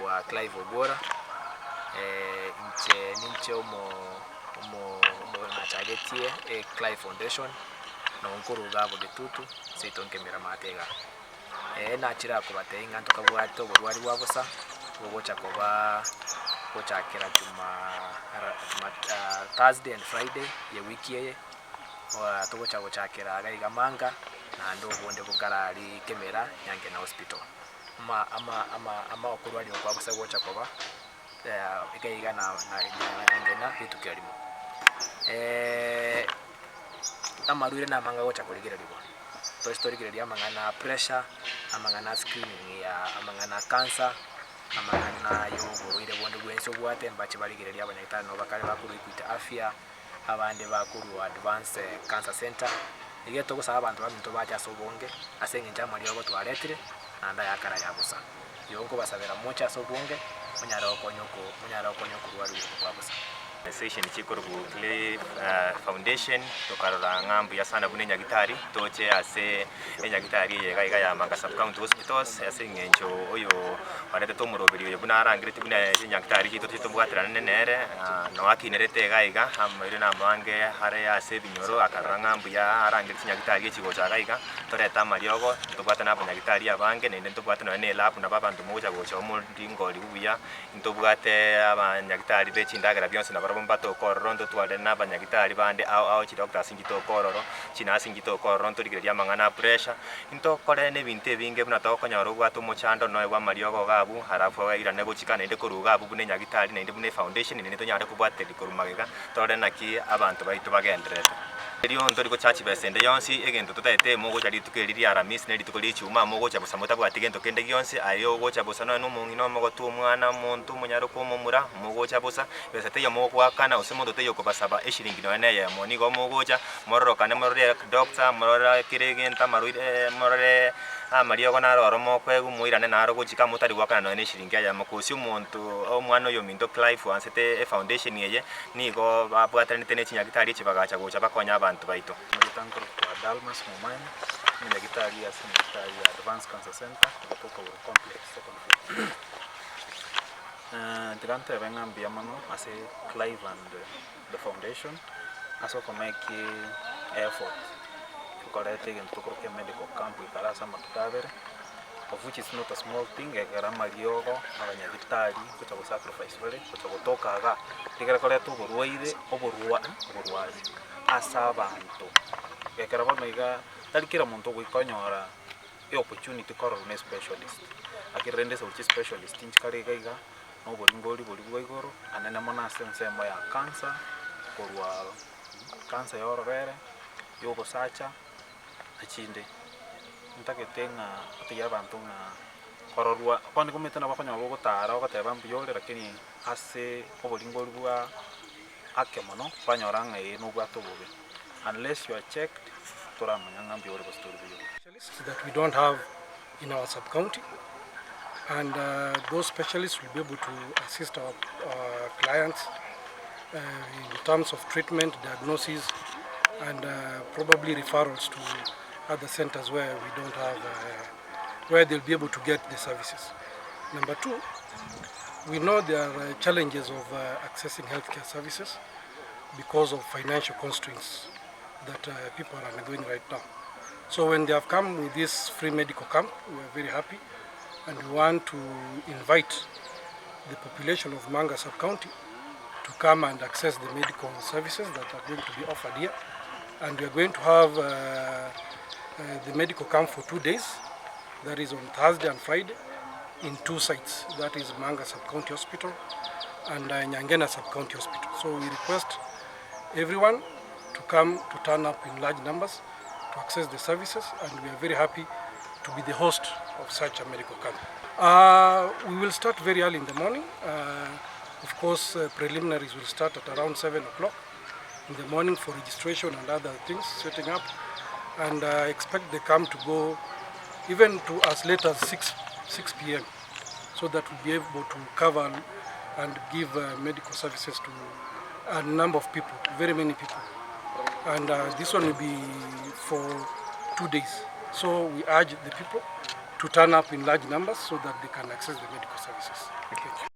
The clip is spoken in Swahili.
wa Clive Ogwora ninche omo nachagetie Clive Foundation no nkuru gabo gitutu seito Kemera matega nachira kubate inganto kabwato borwari wabusa bogocha koba gochakira juma Thursday and Friday ye wiki ye wa togocha gochakira gaiga Manga na ndo bonde bukarari Kemera nyange na hospital ama okurwari okwabusa gocha koba igaiga na ngena bitukirimo amaruire na Manga gocha kuligererwa to historically amangana pressure amangana screening ya amangana cancer amangana yo boruire bonde bwenso bwate mbache baligereria abanyagitari no bakale bakuru kwita afya abande bakuru advanced cancer center igeto gusaba abantu baminto bacha sobonge asenge njama lyo gotwaretire nanda yakara yabusa yongo basabera mucha sobonge munyara okonyoko rwari kwabusa session chikoro ku Clive Foundation tokarora ngambu ya sana bune nyagitari toche ase nyagitari yega ya Manga sub county hospitals ase ngencho oyo barete to murobiri yo buna arangirete buna nyagitari kito tito bwatira nere no akinerete gaiga amire na mange hare ase binyoro akarora ngambu ya arangirete nyagitari echigo cha gaiga toreta mariogo tobwatana abanyagitari abange nende tobwatana ne lab na babantu moja gocha omundingoli buya ntobwate abanyagitari becindagara byonse na mbato korondo twale na banyagitari bande ao chidokta singito kororo china singito kororo torigeria mangana pressure into kore ne binte binge buna to konyoro bwato mochando no ewa mariogo gabu harafu ira ne gochikana inde kuruga bune nyagitari na inde bune foundation ne to nyare kubwate likurumagega tore naki abantu baitu bagendrete Rio ndori ko chachi besende yonsi egento tutaete mogo chali tukeriri aramis ne litukoli chuma mogo cha busamota bwati gento kende yonsi ayo go cha busana no mungino mogo tu mwana muntu munyaro ko mumura mogo cha busa besate ya mogo akana usemondo te yoko basaba eshiringi no ene ya moni go mogo cha morro kana morre doctor morra kiregenta maruire morre Maria gona romo kwegu muirane naro gochika mutari gwakana no ene shiringi ya makosi umuntu omwana yo mindo Clive ansete foundation yeye nigo babwatane tene chinyagitari chibagacha gocha bakonya abantu baito Muritankoro kwa Dalmas Mumani nyagitari ya sanitari ya Advanced Cancer Center kutoka Ogwora complex second floor tirante bengambia mano ase Clive and the foundation aso komeki effort kukorete gentokoroke medical camp ikarasa makitavere of which is not a small thing egarama lyogo abanyagitari kucha go sacrifice vale kucha gotoka aga igara kore to borwaire oborwari asa abantu ekara bono iga talikira muntu gwikonyora opportunity kororo ne specialist akirende so specialist inchikare iga no boringoli boli igoro anene mona sensemo ya cancer korwa cancer yorobere yogo sacha achinde ntaketenga atiya abantu na kororwa kwani kumetana bakonyora gotara ogateba mbiyore lakini ase oboringoli bwa akemono banyoranga no bwato bobe unless you are checked toramanya ngambi ore bastori specialists that we don't have in our sub county, and those specialists will be able to assist our clients in terms of treatment, diagnosis, and probably referrals to other centers where we don't have where they'll be able to get the services. Number two, we know there are challenges of accessing healthcare services because of financial constraints that people are undergoing right now. So when they have come with this free medical camp, we are very happy, and we want to invite the population of Manga sub-county to come and access the medical services that are going to be offered here. And we are going to have the medical camp for 2 days, that is on Thursday and Friday, in 2 sites, that is Manga Sub-County Hospital and Nyangena Sub-County Hospital. So we request everyone to come to turn up in large numbers to access the services, and we are very happy to be the host of such a medical camp. We will start very early in the morning. Of course, preliminaries will start at around 7 o'clock in the morning for registration and other things, setting up, and I expect the camp to go even to as late as 6 p.m. so that we'll be able to cover and give medical services to a number of people, very many people. And this one will be for 2 days. So we urge the people to turn up in large numbers so that they can access the medical services. Thank you.